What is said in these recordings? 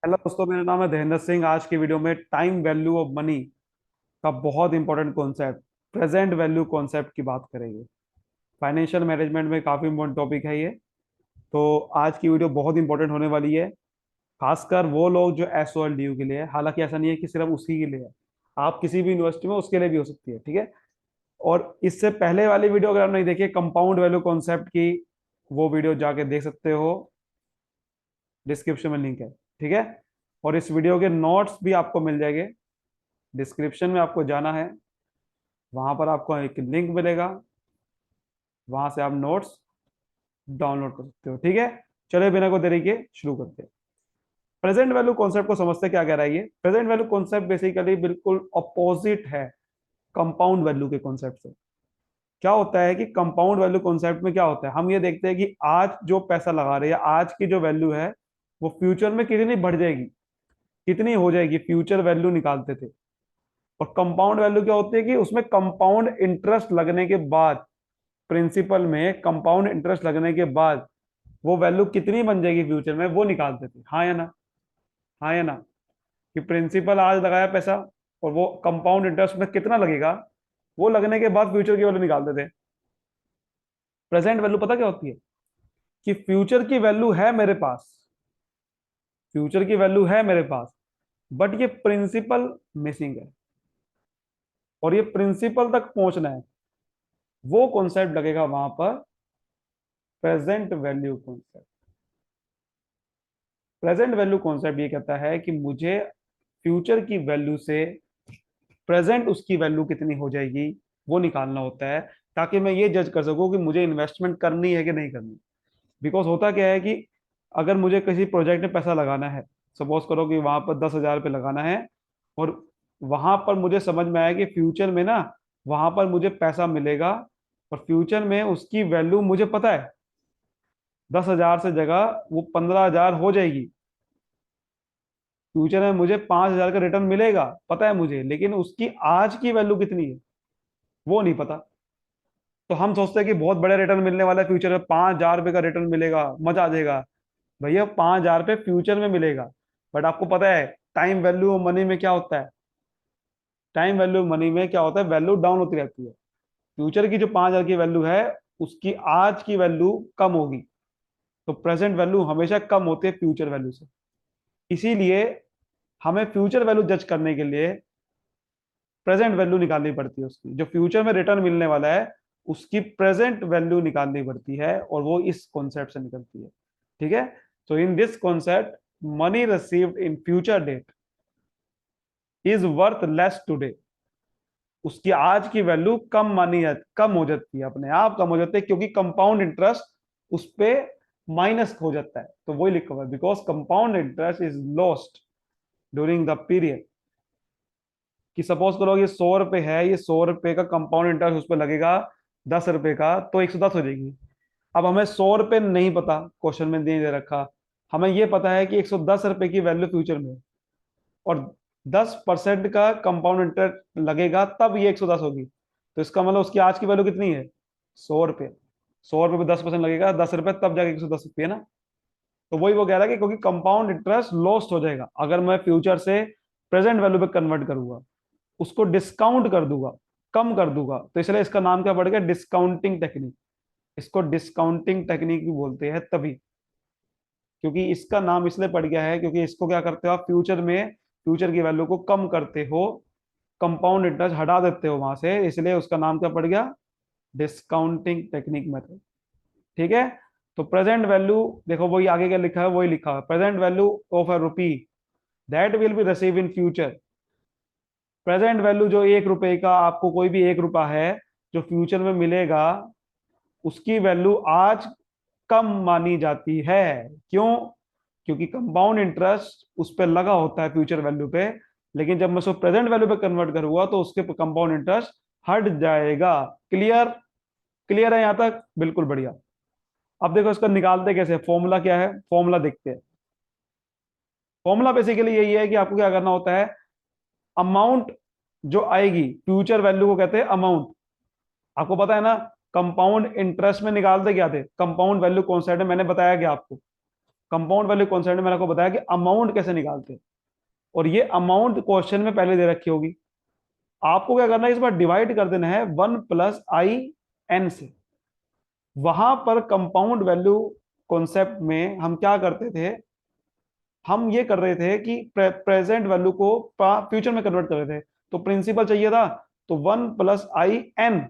Hello दोस्तों, मेरा नाम है धीरेन्द्र सिंह। आज की वीडियो में टाइम वैल्यू ऑफ मनी का बहुत important concept, present value concept की बात करेंगे। फाइनेंशियल मैनेजमेंट में काफी इंपॉर्टेंट टॉपिक है ये। तो आज की वीडियो बहुत इंपॉर्टेंट होने वाली है, खासकर वो लोग जो S O L D U के लिए है। हालांकि ऐसा नहीं है कि सिर्फ उसी के लिए है, आप किसी भी यूनिवर्सिटी में उसके लिए भी हो सकती है, ठीक है। और इससे पहले वाली वीडियो अगर आप नहीं देखिए, कंपाउंड वैल्यू कॉन्सेप्ट की, वो वीडियो जाके देख सकते हो, डिस्क्रिप्शन में लिंक है, ठीक है। और इस वीडियो के नोट्स भी आपको मिल जाएंगे। डिस्क्रिप्शन में आपको जाना है, वहां पर आपको एक लिंक मिलेगा, वहां से आप नोट्स डाउनलोड कर सकते हो, ठीक है। चलिए बिना कोई देरी के शुरू करते हैं। प्रेजेंट वैल्यू कॉन्सेप्ट को समझते क्या कह रहा है ये। प्रेजेंट वैल्यू कॉन्सेप्ट बेसिकली बिल्कुल अपोजिट है कंपाउंड वैल्यू के कॉन्सेप्ट से। क्या होता है कि कंपाउंड वैल्यू कॉन्सेप्ट में क्या होता है, हम ये देखते हैं कि आज जो पैसा लगा रहे हैं, आज की जो वैल्यू है, वो फ्यूचर में कितनी बढ़ जाएगी, कितनी हो जाएगी, फ्यूचर वैल्यू निकालते थे। और कंपाउंड वैल्यू क्या होती है कि उसमें कंपाउंड इंटरेस्ट लगने के बाद, प्रिंसिपल में कंपाउंड इंटरेस्ट लगने के बाद वो वैल्यू कितनी बन जाएगी फ्यूचर में, वो निकालते थे। हाँ या ना, हाँ या ना, कि प्रिंसिपल आज लगाया पैसा और वो कंपाउंड इंटरेस्ट में कितना लगेगा, वो लगने के बाद फ्यूचर की वैल्यू निकालते थे। प्रेजेंट वैल्यू पता क्या होती है कि फ्यूचर की वैल्यू है मेरे पास, फ्यूचर की वैल्यू है मेरे पास, बट ये प्रिंसिपल मिसिंग है, और ये प्रिंसिपल तक पहुंचना है। वो कॉन्सेप्ट लगेगा वहां पर, present value concept. Present value concept ये कहता है कि मुझे फ्यूचर की वैल्यू से प्रेजेंट उसकी वैल्यू कितनी हो जाएगी, वो निकालना होता है, ताकि मैं ये जज कर सकूं कि मुझे इन्वेस्टमेंट करनी है कि नहीं करनी। बिकॉज होता क्या है कि अगर मुझे किसी प्रोजेक्ट में पैसा लगाना है, सपोज करो कि वहां पर 10,000 रुपये लगाना है, और वहां पर मुझे समझ में आया कि फ्यूचर में ना वहां पर मुझे पैसा मिलेगा, और फ्यूचर में उसकी वैल्यू मुझे पता है 10,000 से जगह वो 15,000 हो जाएगी। फ्यूचर में मुझे 5,000 का रिटर्न मिलेगा, पता है मुझे, लेकिन उसकी आज की वैल्यू कितनी है वो नहीं पता। तो हम सोचते हैं कि बहुत बड़ा रिटर्न मिलने वाला है, फ्यूचर में 5,000 रुपये का रिटर्न मिलेगा, मजा आ जाएगा। भैया 5,000 रुपये फ्यूचर में मिलेगा, बट आपको पता है टाइम वैल्यू मनी में क्या होता है, टाइम वैल्यू मनी में क्या होता है, वैल्यू डाउन होती रहती है। फ्यूचर की जो 5,000 की वैल्यू है, उसकी आज की वैल्यू कम होगी। तो प्रेजेंट वैल्यू हमेशा कम होती है फ्यूचर वैल्यू से। इसीलिए हमें फ्यूचर वैल्यू जज करने के लिए प्रेजेंट वैल्यू निकालनी पड़ती है, उसकी जो फ्यूचर में रिटर्न मिलने वाला है उसकी प्रेजेंट वैल्यू निकालनी पड़ती है, और वो इस कॉन्सेप्ट से निकलती है, ठीक है। तो in this concept, money received in future date is worth less today. उसकी आज की वैल्यू कम हो जाती है, अपने आप कम हो जाती है, क्योंकि कंपाउंड इंटरेस्ट उस पे माइनस हो जाता है। तो वही लिखा हुआ है, because compound interest is lost during the period. कि सपोज करो ये 100 रुपए है, ये 100 रुपए का कंपाउंड इंटरेस्ट उस पर लगेगा 10 रुपए का, तो 110 हो जाएगी। अब हमें 100 रुपए नहीं पता, क्वेश्चन में नहीं दे रखा, हमें ये पता है कि 110 रुपए की वैल्यू फ्यूचर में, और 10% का कंपाउंड इंटरेस्ट लगेगा तब ये 110 होगी। तो इसका मतलब उसकी आज की वैल्यू कितनी है, 100 रुपये। 100 रुपये पे 10% लगेगा, 10 रुपये, तब जाके 110 रुपये ना। तो वही वो कह रहा है कि क्योंकि कंपाउंड इंटरेस्ट लॉस्ट हो जाएगा अगर मैं फ्यूचर से प्रेजेंट वैल्यू पे कन्वर्ट करूंगा, उसको डिस्काउंट कर दूंगा, कम कर दूंगा, तो इसलिए इसका नाम क्या पड़ गया, डिस्काउंटिंग टेक्निक। इसको डिस्काउंटिंग टेक्निक भी बोलते हैं, तभी क्योंकि इसका नाम इसलिए पड़ गया है क्योंकि इसको क्या करते हो आप फ्यूचर में, फ्यूचर की वैल्यू को कम करते हो, कंपाउंड इंटरेस्ट हटा देते हो वहां से, इसलिए उसका नाम क्या पड़ गया, डिस्काउंटिंग टेक्निक मेथड, ठीक है। तो प्रेजेंट वैल्यू देखो, वही आगे क्या लिखा है, वही लिखा है, present value of a rupee that will be receive in future. Present value जो 1 रुपए का, आपको कोई भी 1 रुपया है जो फ्यूचर में मिलेगा, उसकी वैल्यू आज कम मानी जाती है। क्यों? क्योंकि कंपाउंड इंटरेस्ट उस पर लगा होता है फ्यूचर वैल्यू पे, लेकिन जब मैं उसको प्रेजेंट वैल्यू पे कन्वर्ट करूंगा तो उसके कंपाउंड इंटरेस्ट हट जाएगा। क्लियर? क्लियर है यहां तक? बिल्कुल बढ़िया। अब देखो इसका निकालते कैसे, फॉर्मूला क्या है, फॉर्मूला देखते हैं। फॉर्मूला बेसिकली यही है कि आपको क्या करना होता है, अमाउंट जो आएगी, फ्यूचर वैल्यू को कहते हैं अमाउंट। आपको पता है ना, कंपाउंड इंटरेस्ट में निकालते क्या थे, कंपाउंड वैल्यू कॉन्सेप्ट है, मैंने बताया क्या आपको, कंपाउंड वैल्यू कॉन्सेप्ट में मैंने आपको बताया कि अमाउंट कैसे निकालते हैं, और ये अमाउंट क्वेश्चन में पहले दे रखी होगी। आपको क्या करना है, इस बार डिवाइड कर देना है 1 + i n से। वहां पर कंपाउंड वैल्यू कॉन्सेप्ट में हम क्या करते थे, हम ये कर रहे थे कि प्रेजेंट वैल्यू को फ्यूचर में कन्वर्ट कर रहे थे। तो प्रिंसिपल चाहिए था, तो 1 + i n,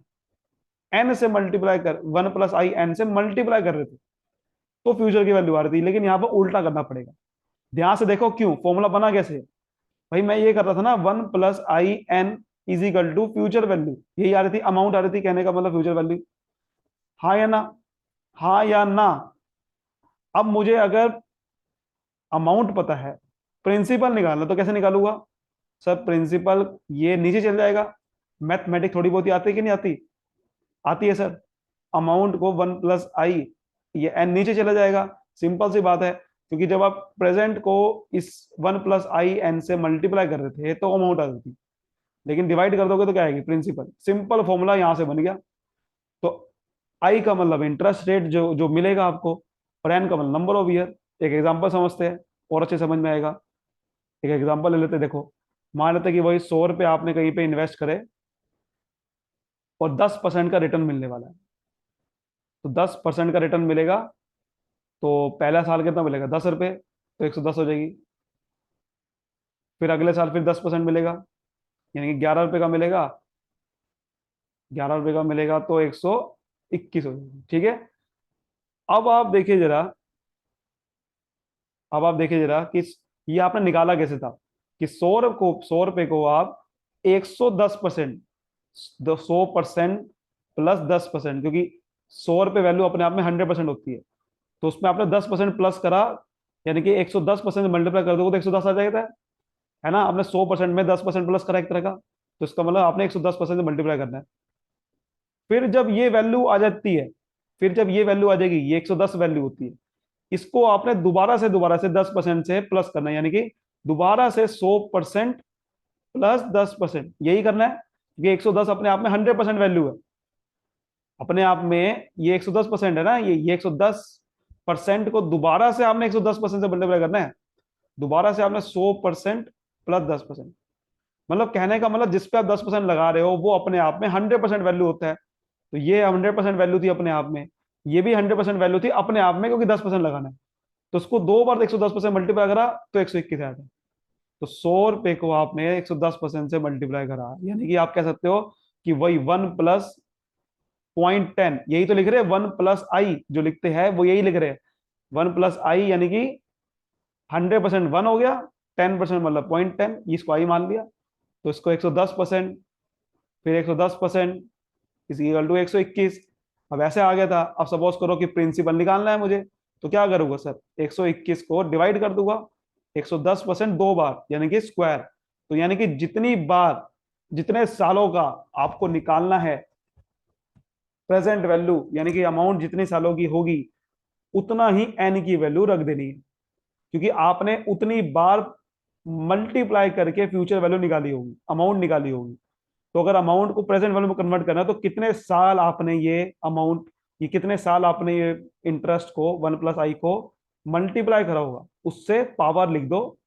n से मल्टीप्लाई कर 1 + i n से मल्टीप्लाई कर रहे थे, तो फ्यूचर की वैल्यू आ रही थी। लेकिन यहां पर उल्टा करना पड़ेगा। ध्यान से देखो क्यों, फॉर्मूला बना कैसे। भाई मैं ये कर रहा था ना, 1 + i n is equal to future value, यही आ रही थी, अमाउंट आ रही थी, कहने का मतलब फ्यूचर वैल्यू। हाँ या ना, हाँ या ना। अब मुझे अगर अमाउंट पता है, प्रिंसिपल निकालना, तो कैसे निकालूंगा सर? प्रिंसिपल ये नीचे चल जाएगा। मैथमेटिक्स थोड़ी बहुत ही आती है कि नहीं आती? आती है सर। अमाउंट को 1 + i, ये n नीचे चला जाएगा। सिंपल सी बात है, क्योंकि जब आप प्रेजेंट को इस 1 + i n से मल्टीप्लाई कर रहे थे तो अमाउंट आ रही थी, लेकिन डिवाइड कर दोगे तो क्या आएगी? प्रिंसिपल। सिंपल फॉर्मूला यहां से बन गया। तो आई का मतलब इंटरेस्ट रेट जो जो मिलेगा आपको, और एन का मतलब नंबर ऑफ ईयर। एक एग्जांपल समझते हैं और अच्छे समझ में आएगा। एक एग्जांपल ले लेते हैं, देखो। मान लेते हैं कि वही 100 रुपये आपने कहीं पे इन्वेस्ट करे और 10% का रिटर्न मिलने वाला है। तो 10% का रिटर्न मिलेगा, तो पहला साल कितना मिलेगा? 10 रुपये, तो 110 हो जाएगी। फिर अगले साल फिर 10% मिलेगा, यानी कि 11 रुपये का मिलेगा। 11 रुपये का मिलेगा तो 121 हो जाएगी, ठीक है। अब आप देखिए जरा, अब आप देखिए जरा कि ये आपने निकाला कैसे था, कि 100 रुपये को आप 110%, 100% प्लस 10%, क्योंकि 100 रुपये वैल्यू अपने आप में 100% होती है, तो उसमें आपने 10% प्लस करा, यानी कि 110% मल्टीप्लाई कर दोगे तो 110 आ जाएगा, है ना। आपने 100% में 10% प्लस करा एक तरह का, तो इसका मतलब आपने 110% से मल्टीप्लाई करना है। फिर जब ये वैल्यू आ जाती है, फिर जब ये वैल्यू आ जाएगी, ये 110 वैल्यू होती है, इसको आपने दोबारा से 10% से प्लस करना है, यानी कि दोबारा से 100% प्लस 10%, यही करना है। ये 110 अपने आप में 100% वैल्यू है, अपने आप में ये 110% है ना, ये 110% को दोबारा से आपने 110% से मल्टीप्लाई करना है। दोबारा से आपने 100% प्लस 10%, मतलब कहने का मतलब जिस पे आप 10% लगा रहे हो वो अपने आप में 100% वैल्यू होता है। तो ये 100% वैल्यू थी अपने आप में, ये भी 100% वैल्यू थी अपने आप में, क्योंकि 10% लगाना है। तो उसको दो बार 110% मल्टीप्लाई करा तो 121 आया था। तो 100 रुपए को आपने 110% से मल्टीप्लाई करा, यानी कि आप कह सकते हो कि वही 1 + 0.10, यही तो लिख रहे हैं। 1 + i जो लिखते हैं वो यही लिख रहे हैं, 1 + i, यानी कि 100% 1 हो गया, 10% मतलब 0.10, इसको आई मान लिया। तो इसको 110%, फिर 110% इज इक्वल टू 121। अब ऐसे आ गया था। अब सपोज करो कि प्रिंसिपल निकालना है मुझे, तो क्या करूंगा सर? 121 को डिवाइड कर दूंगा 110% दो बार, यानी कि स्क्वायर। तो यानी कि जितनी बार, जितने सालों का आपको निकालना है प्रेजेंट वैल्यू, यानी कि अमाउंट जितने सालों की होगी, उतना ही एन की वैल्यू रख देनी है, क्योंकि आपने उतनी बार मल्टीप्लाई करके फ्यूचर वैल्यू निकाली होगी, अमाउंट निकाली होगी। तो अगर अमाउंट को प्रेजेंट वैल्यू में कन्वर्ट करना है, तो कितने साल आपने ये अमाउंट, ये कितने साल आपने ये इंटरेस्ट को 1 + i को मल्टीप्लाई करा होगा, उससे पावर लिख दो,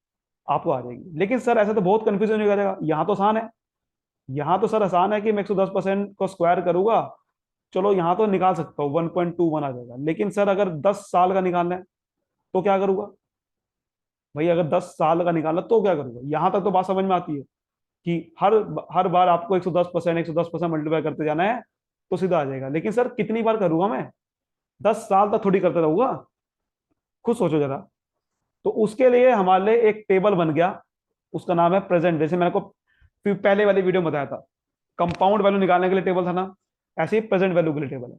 आपको आ जाएगी। लेकिन सर ऐसा तो बहुत कंफ्यूजन हो जाएगा। यहाँ तो आसान है, यहाँ तो सर आसान है कि मैं 110% को स्क्वायर करूंगा, चलो यहाँ तो निकाल सकता हूँ, 1.21 आ जाएगा। लेकिन सर अगर 10 साल का निकालना है तो क्या करूंगा? भाई अगर 10 साल का निकालना तो क्या करूंगा? यहां तक तो बात समझ में आती है कि हर हर बार आपको 110% मल्टीप्लाई करते जाना है, तो सीधा आ जाएगा। लेकिन सर कितनी बार करूंगा मैं? 10 साल तक थोड़ी करते रहूंगा। खुद सोचो जरा। तो उसके लिए हमारे लिए एक टेबल बन गया, उसका नाम है प्रेजेंट। जैसे मैंने को पहले वाली वीडियो में बताया था, कंपाउंड वैल्यू निकालने के लिए टेबल था ना, ऐसे ही प्रेजेंट वैल्यू के लिए टेबल है।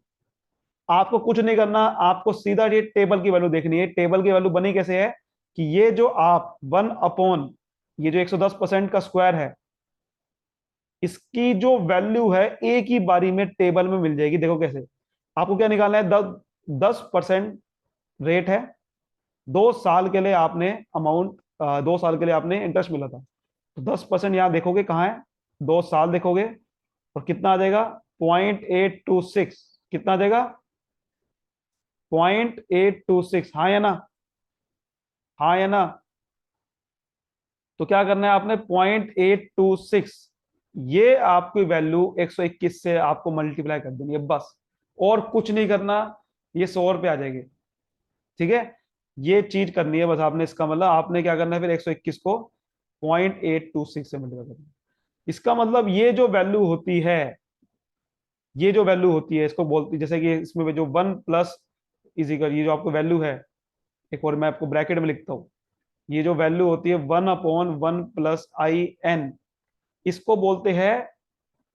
आपको कुछ नहीं करना, आपको सीधा ये टेबल की वैल्यू देखनी है। टेबल की वैल्यू बनी कैसे है, कि ये जो आप 1 अपॉन ये जो 110% का स्क्वायर है, इसकी जो वैल्यू है एक ही बारी में टेबल में मिल जाएगी। देखो कैसे, आपको क्या निकालना है? 10% रेट है, 2 साल के लिए आपने अमाउंट, 2 साल के लिए आपने इंटरेस्ट मिला था, तो 10% यहां देखोगे कहाँ है, 2 साल देखोगे, और कितना आ जाएगा? 0.826। कितना आ जाएगा? 0.826, हाँ या ना? हाँ या ना? तो क्या करना है आपने, 0.826, ये आपकी वैल्यू 121 से आपको मल्टीप्लाई कर देनी है बस, और कुछ नहीं करना। ये 100 रुपये आ जाएगी। ठीक है, ये चीज करनी है बस आपने। इसका मतलब आपने क्या करना है फिर, 121 को 0.826 से मल्टीप्लाई करना है। इसका मतलब ये जो वैल्यू होती है, ये जो वैल्यू होती है इसको बोलती, जैसे कि इसमें जो 1 प्लस इजिकल, ये जो आपको वैल्यू है, एक और मैं आपको ब्रैकेट में लिखता हूं, ये जो वैल्यू होती है 1/1 + i n, इसको बोलते हैं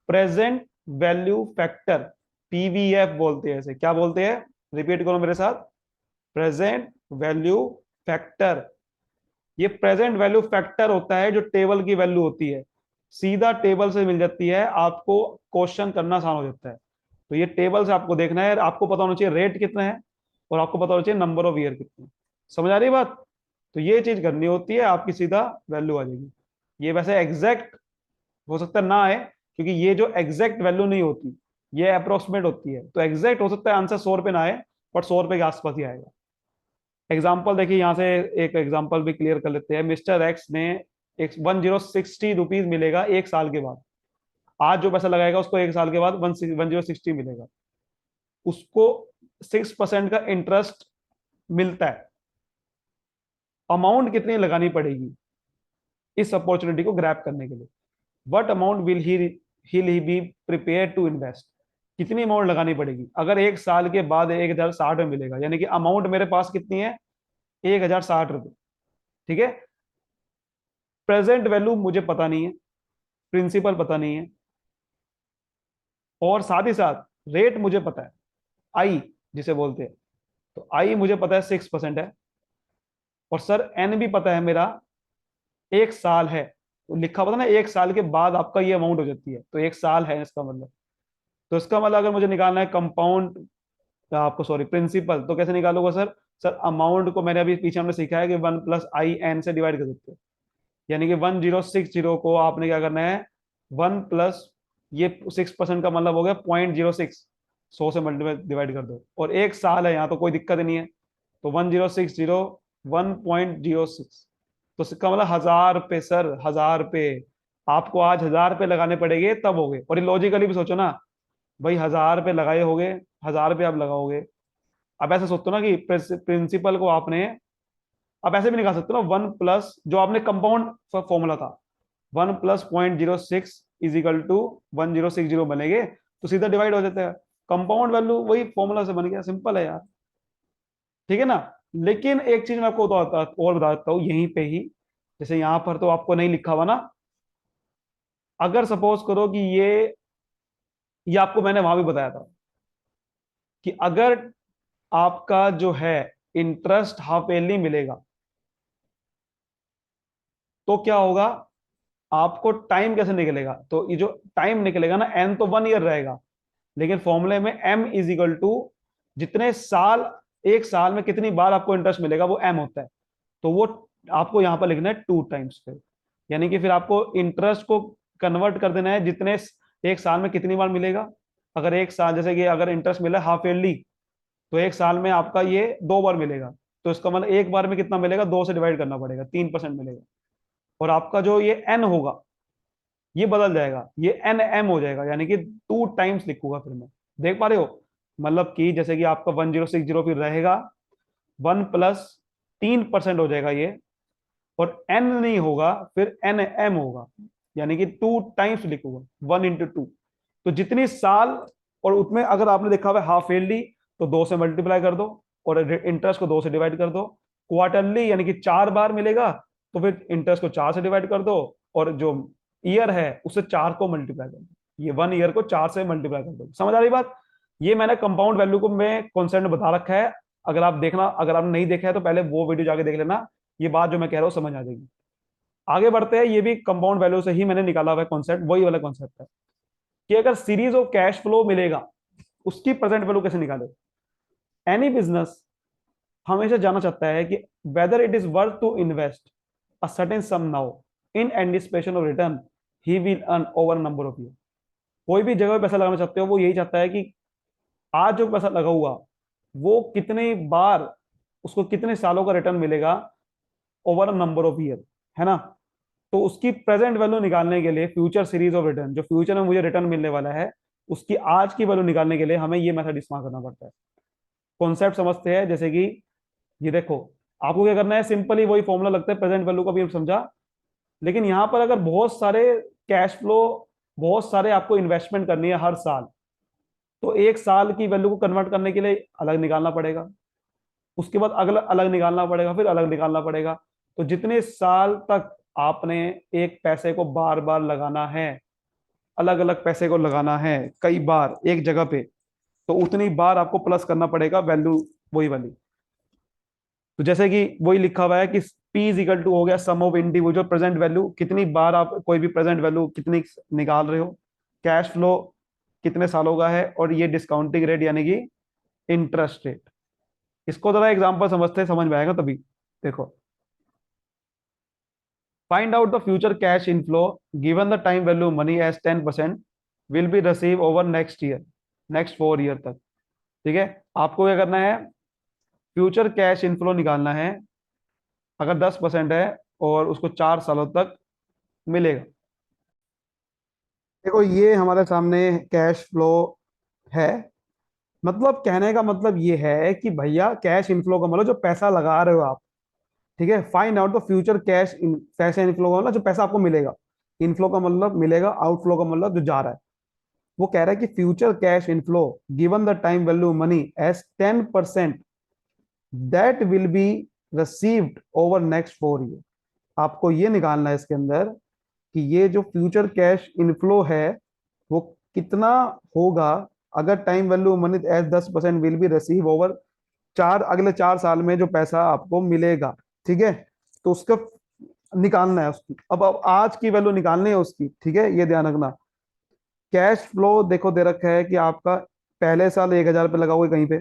प्रेजेंट वैल्यू फैक्टर, पीवीएफ बोलते हैं। इसे क्या बोलते हैं, रिपीट करो मेरे साथ, प्रेजेंट वैल्यू फैक्टर। ये प्रेजेंट वैल्यू फैक्टर होता है जो टेबल की वैल्यू होती है, सीधा टेबल से मिल जाती है आपको, क्वेश्चन करना आसान हो जाता है। तो ये टेबल से आपको देखना है, आपको पता होना चाहिए रेट कितना है, और आपको पता होना चाहिए नंबर ऑफ ईयर कितने हैं। समझ आ रही है बात? तो ये चीज करनी होती है, आपकी सीधा वैल्यू आ जाएगी। ये वैसे एग्जैक्ट हो सकता है ना आए, क्योंकि ये जो एग्जैक्ट वैल्यू नहीं होती, ये अप्रोक्सीमेट होती है। तो एग्जैक्ट हो सकता है आंसर 100 रुपये ना आए, बट 100 रुपये के आसपास ही आएगा। एग्जाम्पल देखिए, यहाँ से एक एग्जाम्पल भी क्लियर कर लेते हैं। मिस्टर एक्स ने एक 1060 रुपीज मिलेगा एक साल के बाद। आज जो पैसा लगाएगा उसको एक साल के बाद 1060 मिलेगा। उसको 6% का इंटरेस्ट मिलता है। अमाउंट कितनी लगानी पड़ेगी इस अपॉर्चुनिटी को ग्रैब करने के लिए? What amount will he be prepare to invest? कितनी अमाउंट लगानी पड़ेगी अगर एक साल के बाद 1060 में मिलेगा? यानी कि अमाउंट मेरे पास कितनी है, 1060 रुपये। ठीक है, प्रेजेंट वैल्यू मुझे पता नहीं है, प्रिंसिपल पता नहीं है, और साथ ही साथ रेट मुझे पता है, आई जिसे बोलते हैं। तो आई मुझे पता है 6% है, और सर एन भी पता है मेरा, एक साल है। तो लिखा पता ना, एक साल के बाद आपका ये अमाउंट हो जाती है, तो एक साल है इसका मतलब। तो इसका मतलब अगर मुझे निकालना है कंपाउंड, आपको सॉरी प्रिंसिपल, तो कैसे निकालोगे सर? सर अमाउंट को मैंने अभी पीछे हमने सीखा है कि 1 + i n से डिवाइड कर सकते हैं। यानी कि 1060 को आपने क्या करना है, 1 + ये 6% का मतलब हो गया 0.06, 100 से मल्टीप्लाई डिवाइड कर दो, और एक साल है यहाँ तो कोई दिक्कत नहीं है। तो 1060 1.06, तो इसका मतलब 1000 रुपये सर, 1000 रुपये। आपको आज 1000 रुपये लगाने पड़ेंगे तब हो गए। और ये लॉजिकली भी सोचो ना भाई, 1000 रुपये लगाए होगे, 1000 रुपये आप लगाओगे। अब ऐसे सोचो ना कि प्रिंसिपल को आपने, अब ऐसे भी निकाल सकते हो ना, 1 प्लस जो आपने कंपाउंड फॉर्मूला था, 1 + 0.06 = 1060 बनेंगे, तो सीधा डिवाइड हो जाता है। कंपाउंड वैल्यू वही फॉर्मूला से बन गया, सिंपल है यार। ठीक है ना? लेकिन एक चीज मैं आपको और बता देता हूँ यहीं पे ही, जैसे यहां पर तो आपको नहीं लिखा हुआ ना, अगर सपोज करो कि ये आपको मैंने वहां भी बताया था कि अगर आपका जो है इंटरेस्ट हाफ ईयरली मिलेगा, तो क्या होगा, आपको टाइम कैसे निकलेगा? तो ये जो टाइम निकलेगा ना, एन तो 1 ईयर रहेगा, लेकिन फॉर्मूले में एम इज इक्वल टू जितने साल, एक साल में कितनी बार आपको इंटरेस्ट मिलेगा वो एम होता है। तो वो आपको यहां पर लिखना है 2 टाइम्स फिर, यानी कि फिर आपको इंटरेस्ट को कन्वर्ट कर देना है जितने, एक साल में कितनी बार मिलेगा। अगर एक साल, जैसे कि अगर इंटरेस्ट मिला हाफ ईयरली, तो एक साल में आपका ये 2 बार मिलेगा। तो इसका मतलब एक बार में कितना मिलेगा, 2 से डिवाइड करना पड़ेगा, 3% मिलेगा। और आपका जो ये एन होगा ये बदल जाएगा, ये एन एम हो जाएगा, यानी कि 2 टाइम्स लिखूंगा फिर मैं। देख पा रहे हो? मतलब कि जैसे कि आपका 1060 फिर रहेगा, 1 + 3% हो जाएगा ये, और एन नहीं होगा, फिर एन एम होगा, यानी कि 2 टाइम्स लिखूंगा, 1 × 2। तो जितनी साल, और उसमें अगर आपने देखा हुआ हाफ ईयरली, तो 2 से मल्टीप्लाई कर दो, और इंटरेस्ट को 2 से डिवाइड कर दो। क्वार्टरली यानी कि 4 बार मिलेगा, तो फिर इंटरेस्ट को 4 से डिवाइड कर दो, और जो ईयर है उसे 4 को मल्टीप्लाई कर दो। ये 1 ईयर को 4 से मल्टीप्लाई कर दो। समझ आ रही बात? ये मैंने कंपाउंड वैल्यू को मैं कॉन्सेप्ट में बता रखा है। अगर आप देखना, अगर आपने नहीं देखा है तो पहले वो वीडियो जाके देख लेना, ये बात जो मैं कह रहा हूँ समझ आ जाएगी। आगे बढ़ते हैं, ये भी कंपाउंड वैल्यू से ही मैंने निकाला हुआ है कॉन्सेप्ट, वही वाला कॉन्सेप्ट है कि अगर सीरीज ऑफ कैश फ्लो मिलेगा, उसकी प्रेजेंट वैल्यू कैसे निकाले। एनी बिजनेस हमेशा जानना चाहता है कि whether it is worth to invest a certain sum now in anticipation of return he will earn over number of year. कोई भी जगह पे पैसा लगाना चाहते हो, वो यही चाहता है कि आज जो पैसा लगा हुआ वो कितने बार, उसको कितने सालों का रिटर्न मिलेगा, over a number of year, है ना। तो उसकी प्रेजेंट वैल्यू निकालने के लिए फ्यूचर सीरीज ऑफ रिटर्न, जो फ्यूचर में मुझे रिटर्न मिलने वाला है, उसकी आज की वैल्यू निकालने के लिए हमें ये मेथड इस्तेमाल करना पड़ता है। कॉन्सेप्ट समझते हैं, जैसे कि ये देखो, आपको क्या करना है, सिंपली वही फॉर्मूला लगता है प्रेजेंट वैल्यू का भी समझा, लेकिन यहां पर अगर बहुत सारे कैश फ्लो, बहुत सारे आपको इन्वेस्टमेंट करनी है हर साल, तो एक साल की वैल्यू को कन्वर्ट करने के लिए अलग निकालना पड़ेगा, उसके बाद अगला अलग निकालना पड़ेगा, फिर अलग निकालना पड़ेगा। तो जितने साल तक आपने एक पैसे को बार बार लगाना है, अलग अलग पैसे को लगाना है कई बार एक जगह पे, तो उतनी बार आपको प्लस करना पड़ेगा वैल्यू, वही वाली। तो जैसे कि वही लिखा हुआ है कि पी इज इक्वल टू हो गया सम ऑफ इंडिविजुअल प्रेजेंट वैल्यू, कितनी बार आप कोई भी प्रेजेंट वैल्यू कितनी निकाल रहे हो, कैश फ्लो कितने सालों का है, और ये डिस्काउंटिंग रेट यानी कि इंटरेस्ट रेट। इसको जरा एग्जांपल समझते हैं, समझ में आएगा तभी। देखो, find out the future cash inflow given the time value money as 10% will be receive over next year, next 4 year तक। ठीक है, आपको क्या करना है, फ्यूचर कैश इनफ्लो निकालना है, अगर 10% है और उसको 4 सालों तक मिलेगा। देखो, ये हमारे सामने कैश फ्लो है, मतलब कहने का मतलब ये है कि भैया कैश इनफ्लो का मतलब जो पैसा लगा रहे हो आप, ठीक है। Find out the future cash in, पैसे इनफ्लो का मतलब जो पैसा आपको मिलेगा, इनफ्लो का मतलब मिलेगा, आउटफ्लो का मतलब जो जा रहा है। वो कह रहा है कि future cash inflow given the time value money as 10% that will be received over next 4 year. आपको ये निकालना है इसके अंदर कि ये जो फ्यूचर कैश इनफ्लो है वो कितना होगा अगर time value money as 10% will be receive over अगले 4 साल में जो पैसा आपको मिलेगा। ठीक है, तो उसका निकालना है उसकी, अब आज की वैल्यू निकालनी है उसकी। ठीक है, ये ध्यान रखना। कैश फ्लो देखो दे रखा है कि आपका पहले साल 1,000 रुपये लगाओगे कहीं पे,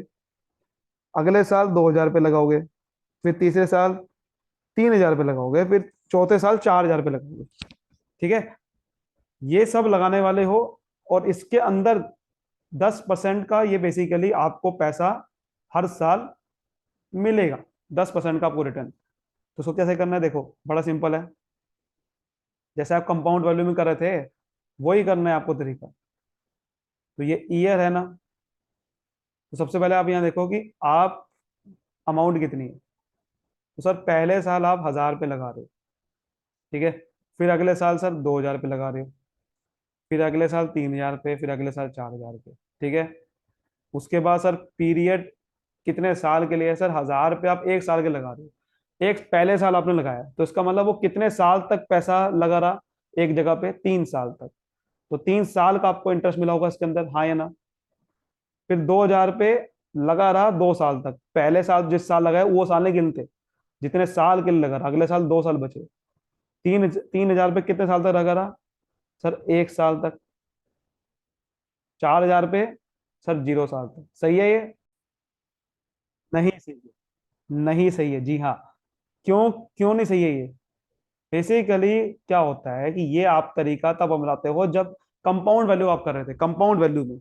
अगले साल 2,000 रुपये लगाओगे, फिर तीसरे साल 3,000 रुपये लगाओगे, फिर चौथे साल 4,000 रुपये लगाओगे। ठीक है, ये सब लगाने वाले हो, और इसके अंदर 10% का ये बेसिकली आपको पैसा हर साल मिलेगा, 10% का आपको रिटर्न। तो उसको कैसे करना है, देखो बड़ा सिंपल है, जैसे आप कंपाउंड वैल्यू में कर रहे थे वही करना है आपको तरीका। तो ये ईयर है ना, तो सबसे पहले आप यहाँ देखो कि आप अमाउंट कितनी है। तो सर पहले साल आप 1,000 रुपये लगा रहे हो, ठीक है, फिर अगले साल सर 2,000 रुपये लगा रहे हो, फिर अगले साल 3,000 रुपये, फिर अगले साल 4,000 रुपये। ठीक है, उसके बाद सर पीरियड कितने साल के लिए है, सर 1,000 रुपये आप एक साल के लगा रहे हो, एक पहले साल आपने लगाया, तो इसका मतलब वो कितने साल तक पैसा लगा रहा एक जगह पे, 3 साल तक। तो 3 साल का आपको इंटरेस्ट मिला होगा इसके अंदर, हाँ या ना। फिर 2,000 रुपये लगा रहा 2 साल तक, पहले साल जिस साल लगाया वो साल नहीं गिनते, जितने साल के लिए लगा रहा, अगले साल 2 साल बचे। 3,000 रुपये कितने साल तक लगा रहा, सर 1 साल तक। 4,000 रुपये सर 0 साल तक। सही है ये? नहीं सही है, नहीं सही है, जी हाँ। क्यों, क्यों नहीं सही है ये? बेसिकली क्या होता है कि ये आप तरीका तब अपनाते हो जब कंपाउंड वैल्यू आप कर रहे थे, कंपाउंड वैल्यू में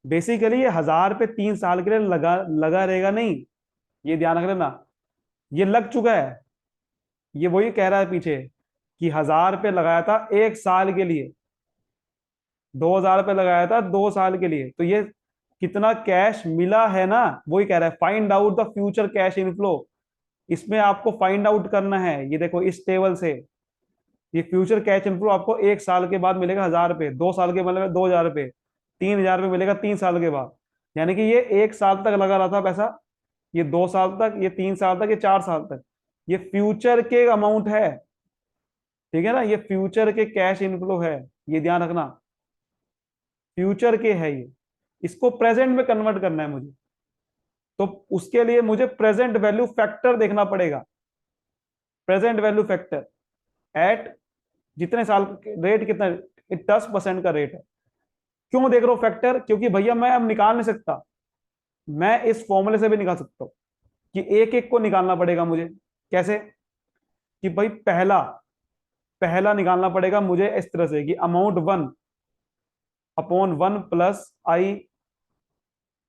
बेसिकली ये 1,000 रुपये 3 साल के लिए लगा लगा रहेगा नहीं, ये ध्यान रख लेना। ये लग चुका है, ये वही कह रहा है पीछे कि 1,000 रुपये लगाया था एक साल के लिए, 2,000 रुपये लगाया था 2 साल के लिए, तो ये कितना कैश मिला है ना, वही कह रहा है find out the future cash inflow. इसमें आपको फाइंड आउट करना है, ये देखो इस टेबल से, ये फ्यूचर कैश इनफ्लो आपको एक साल के बाद मिलेगा 1,000 रुपये, 2 साल के मतलब 2,000 रुपये, 3,000 रुपये मिलेगा 3 साल के बाद। यानी कि ये एक साल तक लगा रहा था पैसा, ये 2 साल तक, ये 3 साल तक, ये 4 साल तक। ये फ्यूचर के अमाउंट है, ठीक है ना, ये फ्यूचर के कैश इनफ्लो है, ये ध्यान रखना, फ्यूचर के है ये। इसको प्रेजेंट में कन्वर्ट करना है मुझे, तो उसके लिए मुझे प्रेजेंट वैल्यू फैक्टर देखना पड़ेगा, प्रेजेंट वैल्यू फैक्टर एट जितने साल, रेट कितना, 10% का रेट है। क्यों देख रहा हूं फैक्टर, क्योंकि भैया मैं अब निकाल नहीं सकता, मैं इस फॉर्मूले से भी निकाल सकता हूं, कि एक एक को निकालना पड़ेगा मुझे। कैसे? कि भाई पहला पहला निकालना पड़ेगा मुझे इस तरह से कि अमाउंट 1/1 प्लस आई,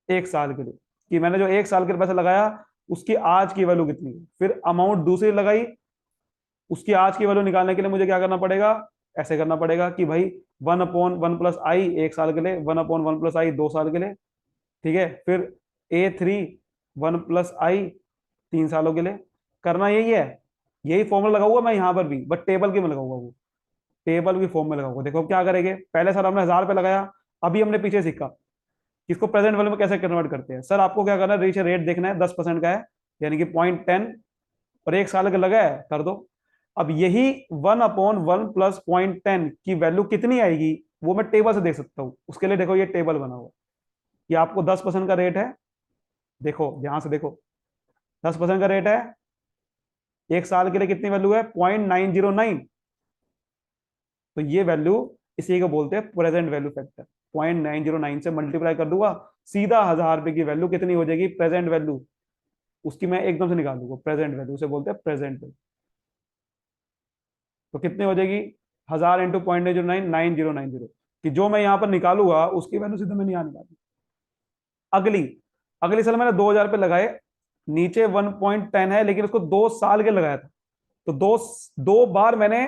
एक साल के लिए, कि मैंने जो एक साल के लिए पैसा लगाया उसकी आज की वैल्यू कितनी है। फिर अमाउंट दूसरी लगाई उसकी आज की वैल्यू निकालने के लिए मुझे क्या करना पड़ेगा, ऐसे करना पड़ेगा कि भाई 1/1 + i 1 साल के लिए, 1/1 + i 2 साल के लिए, ठीक है। फिर A3 1 + i 3 सालों के लिए। करना यही है, यही फॉर्मूला लगाऊंगा मैं यहाँ पर भी, बट टेबल की में लगाऊंगा, वो टेबल की फॉर्म में लगाऊंगा। देखो अब क्या करेंगे, पहले सर हमने 1000 रुपये लगाया, अभी हमने पीछे सीखा इसको प्रेजेंट वैल्यू में कैसे कन्वर्ट करते हैं। सर आपको क्या करना है, नीचे रेट देखना है, 10% का है, यानी कि 0.10, और 1 साल का लगा है, कर दो। अब यही 1/1 + 0.10 की वैल्यू कितनी आएगी, वो मैं टेबल से देख सकता हूँ। उसके लिए देखो ये टेबल बना हुआ, ये आपको 10% का रेट है, देखो यहां से देखो 10% का रेट है, 1 साल के लिए कितनी वैल्यू है, 0.909। तो ये वैल्यू, इसी को बोलते हैं प्रेजेंट वैल्यू फैक्टर। 0.909 से मल्टीप्लाई कर दूंगा, सीधा 1000 रुपए की वैल्यू कितनी हो जाएगी, प्रेजेंट वैल्यू, उसकी मैं एकदम से निकाल दूंगा, प्रेजेंट वैल्यू उसे बोलते हैं प्रेजेंट वैल्यू। तो कितनी हो जाएगी, 1000 × 0.909, कि जो मैं यहां पर निकालूंगा उसकी वैल्यू सीधा मैंने यहां निकाली। अगली अगली साल मैंने 2000 रुपये लगाए, नीचे 1.10 है, लेकिन उसको 2 साल के लगाया था, तो दो दो बार मैंने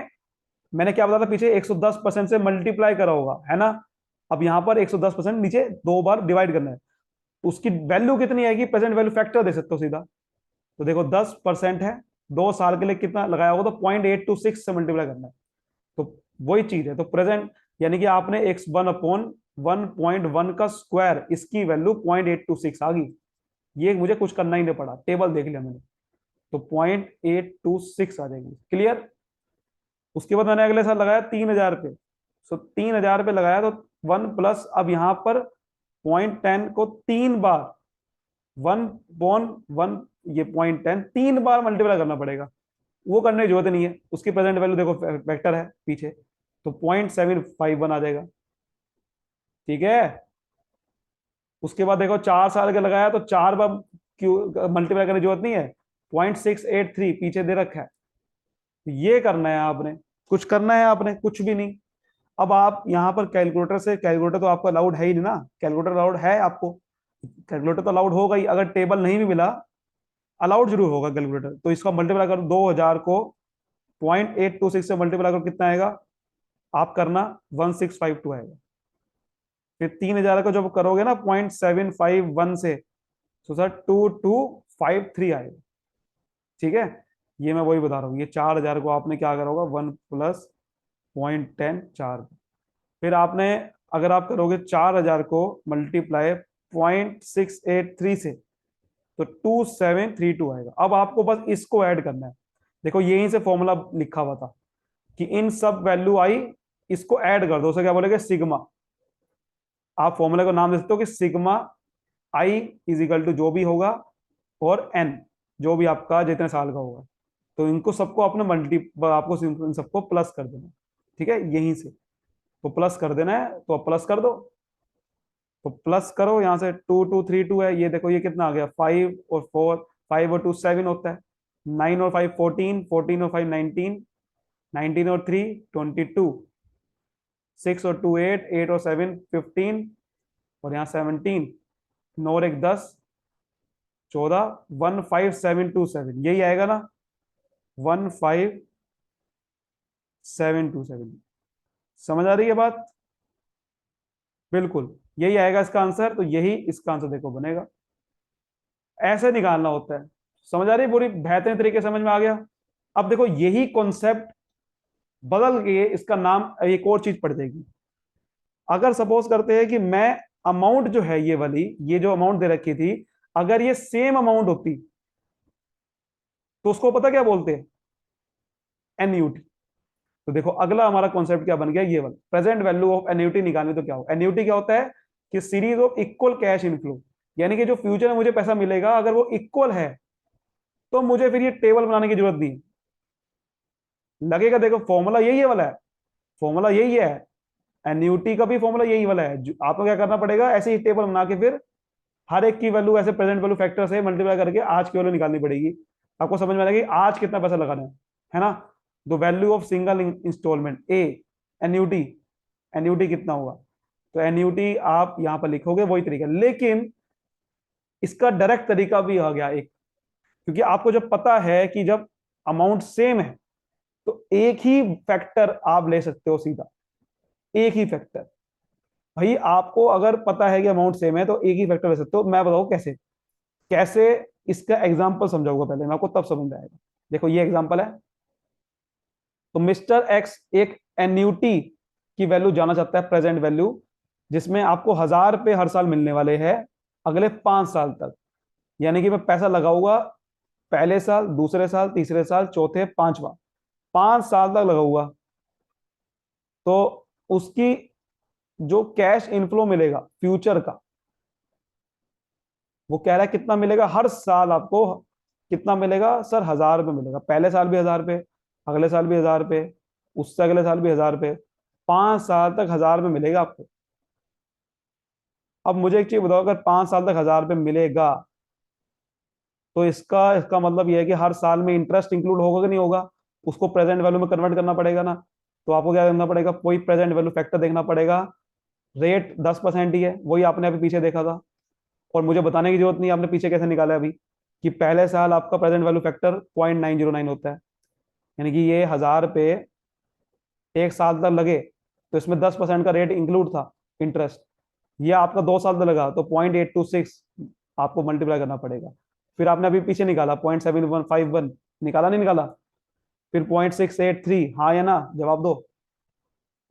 क्या बताया था पीछे, 110% से मल्टीप्लाई करा होगा, है ना। अब यहां पर 110% नीचे 2 बार डिवाइड करना है, उसकी वैल्यू कितनी आएगी, प्रेजेंट वैल्यू फैक्टर दे सकते हो सीधा। तो देखो 10% है, 2 साल के लिए कितना लगाया होगा, तो 0.826 से मल्टीप्लाई करना है। तो वही चीज है, तो प्रेजेंट, यानी कि आपने x1/1.1 का स्क्वायर, इसकी वैल्यू 0.826 आ गई। ये मुझे कुछ करना ही नहीं पड़ा, टेबल देख लिया मैंने, तो 0.826 आ जाएगी, क्लियर। उसके बाद मैंने अगले साल लगाया 3000 रुपये, सो 3000 रुपये लगाया, तो 1 प्लस, अब यहां पर 0.10 को 3 बार, 1/1, ये 0.10 3 बार मल्टीप्लाई करना पड़ेगा। वो करने की जरूरत नहीं है, उसकी प्रेजेंट वैल्यू देखो वेक्टर है पीछे, तो 0.751 आ जाएगा, ठीक है। उसके बाद देखो 4 साल का लगाया, तो 4 बार क्यों मल्टीप्लाई करने की जरूरत नहीं है, 0.683 पीछे दे रखा है। ये करना है आपने, कुछ करना है आपने, कुछ भी नहीं। अब आप यहां पर कैलकुलेटर से, कैलकुलेटर तो आपको अलाउड है ही नहीं ना, कैलकुलेटर अलाउड है आपको, कैलकुलेटर तो अलाउड होगा ही, अगर टेबल नहीं भी मिला अलाउड जरूर होगा कैलकुलेटर। तो इसका मल्टीप्लाई करो, 2000 को 0.826 से मल्टीप्लाई करो, कितना आएगा आप करना, 1652 आएगा। फिर 3000 को जब करोगे ना 0.751 से, तो सर 2253 आएगा, ठीक है। ये मैं वही बता रहा हूँ, ये 4000 को आपने क्या करा होगा, 1 + 0.10 4, फिर आपने, अगर आप करोगे 4000 को मल्टीप्लाई 0.683 से, तो 2732 आएगा। अब आपको बस इसको ऐड करना है, देखो यहीं से फॉर्मूला लिखा हुआ था कि इन सब वैल्यू आई, इसको ऐड कर दो, उसे क्या बोलेंगे, सिग्मा। आप फॉर्मूले को नाम दे सकते हो कि sigma I is equal to जो भी होगा, और एन, जो भी आपका जितने साल का होगा, तो इनको सबको अपने आपको इन सबको प्लस कर देना, ठीक है, यहीं से तो प्लस कर देना है, तो अब प्लस कर दो। तो प्लस करो यहां से, 2232 है, ये देखो ये कितना आ गया, 5 और 4, 5 और 2 7 होता है, 9 और 5 14, 14 और 5 19, 19 और 3 22, 6 और 2 8, 8 और 7 15, और यहाँ 17, 9 और 1 10, 14, 15727, यही आएगा ना, 15727। समझ आ रही है बात, बिल्कुल यही आएगा इसका आंसर, तो यही इसका आंसर देखो बनेगा, ऐसे निकालना होता है। समझ आ रही है, पूरी बेहतरीन तरीके से समझ में आ गया। अब देखो यही कॉन्सेप्ट बदल के इसका नाम एक और चीज पड़ जाएगी। अगर सपोज करते हैं कि मैं अमाउंट जो है ये वाली, ये जो अमाउंट दे रखी थी, अगर ये सेम अमाउंट होती, तो उसको पता क्या बोलते हैं, एन्यूटी। तो देखो अगला हमारा कॉन्सेप्ट क्या बन गया, ये वाला प्रेजेंट वैल्यू ऑफ एन्यूटी निकालने, तो क्या हो, एन्यूटी क्या होता है कि series of equal cash inflow, यानी कि जो फ्यूचर में मुझे पैसा मिलेगा अगर वो इक्वल है, तो मुझे फिर ये टेबल बनाने की जरूरत नहीं लगेगा। देखो फॉर्मूला यही है वाला है, फॉर्मूला यही है, एन्यूटी का भी फॉर्मूला यही वाला है। आपको क्या करना पड़ेगा, ऐसे ही टेबल बना के फिर हर एक की वैल्यू ऐसे प्रेजेंट वैल्यू फैक्टर से मल्टीप्लाई करके आज की वैल्यू निकालनी पड़ेगी। आपको समझ में आएगा कि आज कितना पैसा लगाना है ना। The value of single instalment a, annuity, annuity कितना होगा, तो एन्यूटी आप यहां पर लिखोगे वही तरीका, लेकिन इसका डायरेक्ट तरीका भी आ गया एक, क्योंकि आपको जब पता है कि जब अमाउंट सेम है, तो एक ही फैक्टर आप ले सकते हो सीधा, एक ही फैक्टर। भाई आपको अगर पता है कि अमाउंट सेम है तो एक ही फैक्टर ले सकते हो। मैं बताऊं कैसे, कैसे इसका एग्जांपल समझाऊंगा पहले मैं आपको, तब समझ आएगा। देखो ये एग्जांपल है। तो मिस्टर एक्स एक एन्यूटी की वैल्यू जाना चाहता है, प्रेजेंट वैल्यू, जिसमें आपको 1,000 रुपये हर साल मिलने वाले हैं अगले 5 साल तक। यानी कि मैं पैसा लगाऊंगा पहले साल, दूसरे साल, तीसरे साल, चौथे, पांचवा, 5 साल तक लगाऊंगा। तो उसकी जो कैश इनफ्लो मिलेगा फ्यूचर का, वो कह रहा है कितना मिलेगा हर साल आपको। कितना मिलेगा सर? 1,000 रुपये मिलेगा, पहले साल भी 1,000 रुपये, अगले साल भी 1,000 रुपये, उससे अगले साल भी 1,000 रुपये, 5 साल तक 1,000 रुपये मिलेगा आपको। अब मुझे एक चीज बताओ, अगर 5 साल तक 1,000 रुपये मिलेगा तो इसका इसका मतलब यह है कि हर साल में इंटरेस्ट इंक्लूड होगा कि नहीं होगा? उसको प्रेजेंट वैल्यू में कन्वर्ट करना पड़ेगा ना। तो आपको क्या करना पड़ेगा? कोई प्रेजेंट वैल्यू फैक्टर देखना पड़ेगा। रेट 10% ही है, वही आपने अभी पीछे देखा था। और मुझे बताने की जरूरत नहीं, आपने पीछे कैसे निकाला है अभी, कि पहले साल आपका प्रेजेंट वैल्यू फैक्टर 0.909 होता है। यानी कि ये 1,000 रुपये एक साल तक लगे तो इसमें 10% का रेट इंक्लूड था, इंटरेस्ट। ये आपका 2 साल तक लगा तो 0.826 आपको मल्टीप्लाई करना पड़ेगा। फिर आपने अभी पीछे निकाला 0.7151, निकाला नहीं निकाला? फिर 0.683, हाँ या ना जवाब दो।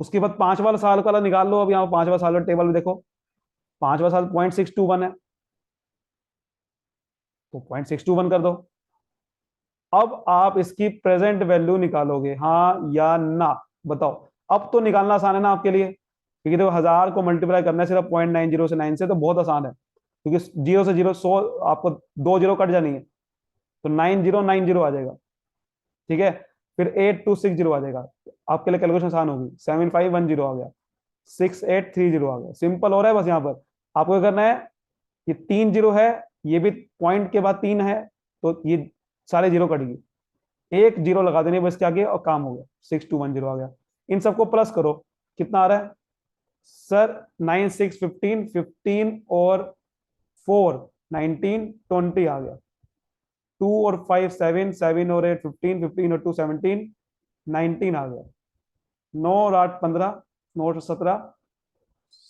उसके बाद 5वां साल का निकाल लो। अब यहाँ 5वां साल का टेबल में देखो, 5वां साल 0.621 है, तो 0.621 कर दो। अब आप इसकी प्रेजेंट वैल्यू निकालोगे, हाँ या ना? बताओ। अब तो निकालना आसान है ना आपके लिए, क्योंकि देखो 1,000 को मल्टीप्लाई करना है सिर्फ 0.90 से 9 से, तो बहुत आसान है। क्योंकि 0 से 0 100, आपको 2 जीरो कट जानी है, तो 9090 आ जाएगा। ठीक है। फिर 8260 आ जाएगा, आपके लिए कैलकुलेशन आसान होगी। 7510 आ गया, 6830 आ गया। सिंपल हो रहा है बस। यहाँ पर आपको क्या करना है, ये 3 जीरो है, ये भी पॉइंट के बाद 3 है, तो ये सारे जीरो कट गई, एक जीरो लगा देने बस, क्या किया और काम हो गया, 6210 आ गया। इन सबको प्लस करो, कितना आ रहा है सर? 9 6 15, 15 और 4 19 20 आ गया। 2 और 5 7, 7 और 8 15, 15 और 2 17, 19 आ गया। 9 और 8 15, 9 और 17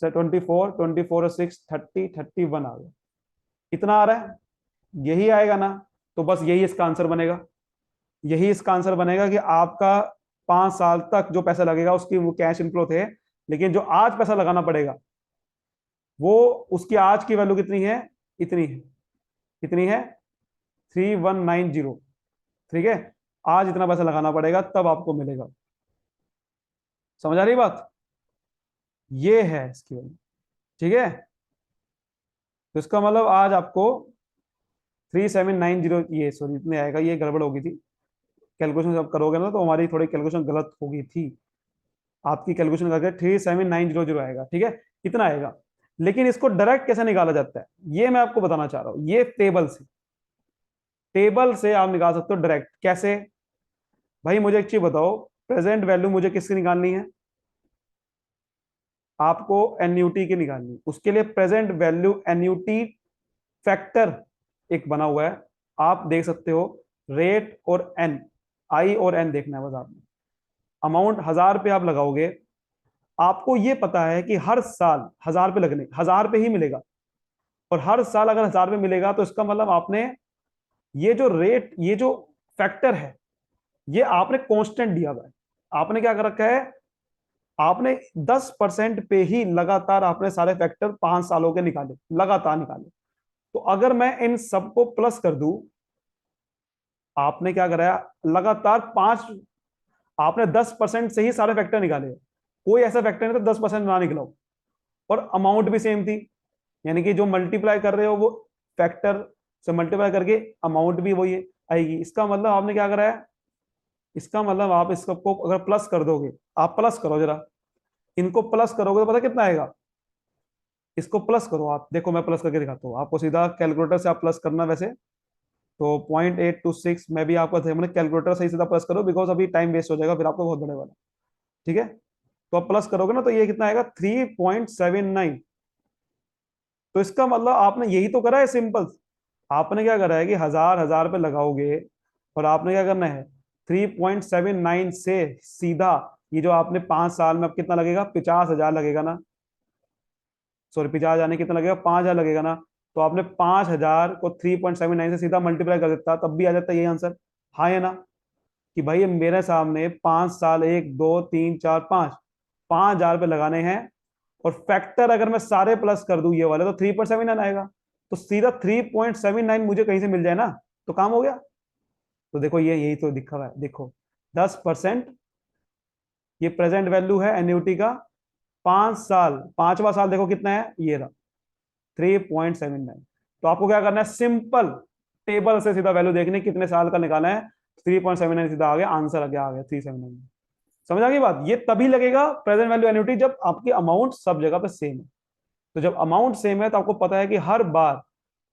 से 24, 24 और 6 30, 31 आ गया। कितना आ रहा है? यही आएगा ना? तो बस यही इसका आंसर बनेगा। यही इसका आंसर बनेगा कि आपका 5 साल तक जो पैसा लगेगा उसकी वो कैश इनफ्लो थे, लेकिन जो आज पैसा लगाना पड़ेगा वो, उसकी आज की वैल्यू कितनी है? इतनी है। कितनी है? 3190। ठीक है। आज इतना पैसा लगाना पड़ेगा तब आपको मिलेगा। समझ आ रही बात? ये है इसकी वैल्यू। ठीक है। तो इसका मतलब आज आपको 3790, ये सॉरी इतने आएगा, ये गड़बड़ होगी थी। कैलकुलेशन जब करोगे ना तो हमारी थोड़ी कैलकुलेशन गलत होगी थी। आपकी कैलकुलेशन करके 3790 आएगा। ठीक है, इतना आएगा। लेकिन इसको डायरेक्ट कैसे निकाला जाता है ये मैं आपको बताना चाह रहा हूं। ये टेबल से आप निकाल सकते हो डायरेक्ट। कैसे? भाई मुझे एक चीज बताओ, प्रेजेंट वैल्यू मुझे किसकी निकालनी है? आपको एन्यूटी की निकालनी है। उसके लिए प्रेजेंट वैल्यू एन्यूटी फैक्टर एक बना हुआ है, आप देख सकते हो। रेट और एन, आई और एन देखना है बस आपने। अमाउंट 1,000 रुपये आप लगाओगे, आपको ये पता है कि हर साल 1,000 रुपये लगने, 1,000 रुपये ही मिलेगा। और हर साल अगर 1,000 रुपये मिलेगा तो इसका मतलब आपने ये जो रेट, ये जो फैक्टर है, ये आपने कांस्टेंट दिया हुआ है। आपने क्या कर रखा है? आपने 10% पे ही लगातार आपने सारे फैक्टर 5 सालों के निकाले, लगातार निकाले। तो अगर मैं इन सबको प्लस कर दूं, आपने क्या कराया? लगातार 5, आपने 10% से ही सारे फैक्टर निकाले। कोई ऐसा फैक्टर नहीं तो 10% ना निकला हो। और अमाउंट भी सेम थी, यानी कि जो मल्टीप्लाई कर रहे हो वो फैक्टर से मल्टीप्लाई करके अमाउंट भी वही आएगी। इसका मतलब आपने क्या कराया? इसका मतलब आप इस सबको अगर प्लस कर दोगे, आप प्लस करो जरा, इनको प्लस करोगे तो पता कितना आएगा? इसको प्लस करो, आप देखो मैं प्लस करके दिखाता हूँ आपको। सीधा कैलकुलेटर से आप प्लस करना वैसे तो 0.826, मैं भी आपको मैंने कैलकुलेटर से ही सीधा प्लस करो, बिकॉज अभी टाइम वेस्ट हो जाएगा फिर आपको बहुत बड़े वाला। ठीक है। तो आप प्लस करोगे ना तो ये कितना आएगा? 3.79। तो इसका मतलब आपने यही तो करा है सिंपल। आपने क्या करा है कि 1,000 1,000 रुपये लगाओगे, और आपने क्या करना है? 3.79 से सीधा ये जो आपने 5 साल में अब कितना लगेगा, 50,000 लगेगा ना, सॉरी 50,000 नहीं, कितना लगेगा, 5,000 लगेगा ना। तो आपने 5,000 को 3.79 से सीधा मल्टीप्लाई कर देता, तब भी आ जाता यही आंसर। हाँ है ना, कि भाई ये मेरे सामने 5 साल, 1 2 3 4 5, 5,000 पे लगाने हैं, और फैक्टर अगर मैं सारे प्लस कर दूं ये वाले तो 3.79 आएगा। तो सीधा 3.79 मुझे कहीं से मिल जाए ना, तो काम हो गया। तो देखो ये यही तो दिखा हुआ है, देखो 10%, ये प्रेजेंट वैल्यू है एन्युटी का। 5 साल, 5वां साल देखो कितना है, ये रहा 3.79। तो आपको क्या करना है, सिंपल टेबल से सीधा वैल्यू देखने कितने साल का निकाला है, 3.79 सीधा आ गया, आंसर आ गया 379। समझ आ गई बात। ये तभी लगेगा प्रेजेंट वैल्यू एन्युटी जब आपकी अमाउंट सब जगह पे सेम है। तो जब अमाउंट सेम है तो आपको पता है कि हर बार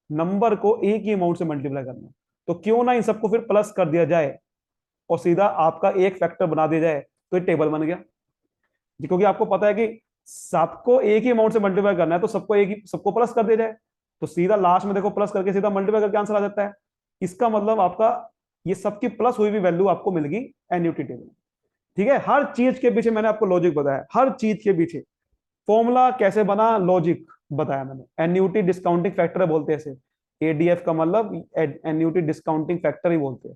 नंबर को एक ही अमाउंट से मल्टीप्लाई करना है, तो क्यों ना इन सबको फिर प्लस कर दिया जाए और सीधा आपका एक फैक्टर बना दिया जाए, तो ये टेबल बन गया। क्योंकि आपको पता है कि सबको एक ही अमाउंट से मल्टीप्लाई करना है, तो सबको एक ही, सबको प्लस कर दिया जाए, तो सीधा लास्ट में देखो प्लस करके सीधा मल्टीप्लाई करके आंसर आ जाता है। इसका मतलब आपका ये सबकी प्लस हुई भी वैल्यू आपको मिल गई एन्युटी टेबल। ठीक है, हर चीज के पीछे मैंने आपको लॉजिक बताया, हर चीज के पीछे फॉर्मूला कैसे बना, लॉजिक बताया मैंने। एन्युटी डिस्काउंटिंग फैक्टर बोलते हैं इसे, एडीएफ का मतलब एन्युटी डिस्काउंटिंग फैक्टर ही बोलते हैं।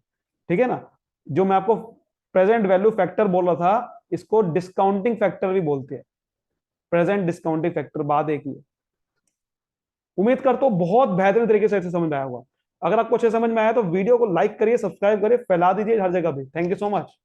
ठीक है ना। जो मैं आपको प्रेजेंट वैल्यू फैक्टर बोल रहा था, इसको डिस्काउंटिंग फैक्टर भी बोलते हैं। प्रेजेंट डिस्काउंटिंग फैक्टर बात एक ही है। उम्मीद करता हूं बहुत बेहतरीन तरीके से ऐसे समझ में आया होगा। अगर आपको अच्छे समझ में आया तो वीडियो को लाइक करिए, सब्सक्राइब करिए, फैला दीजिए हर जगह पे। Thank you so much.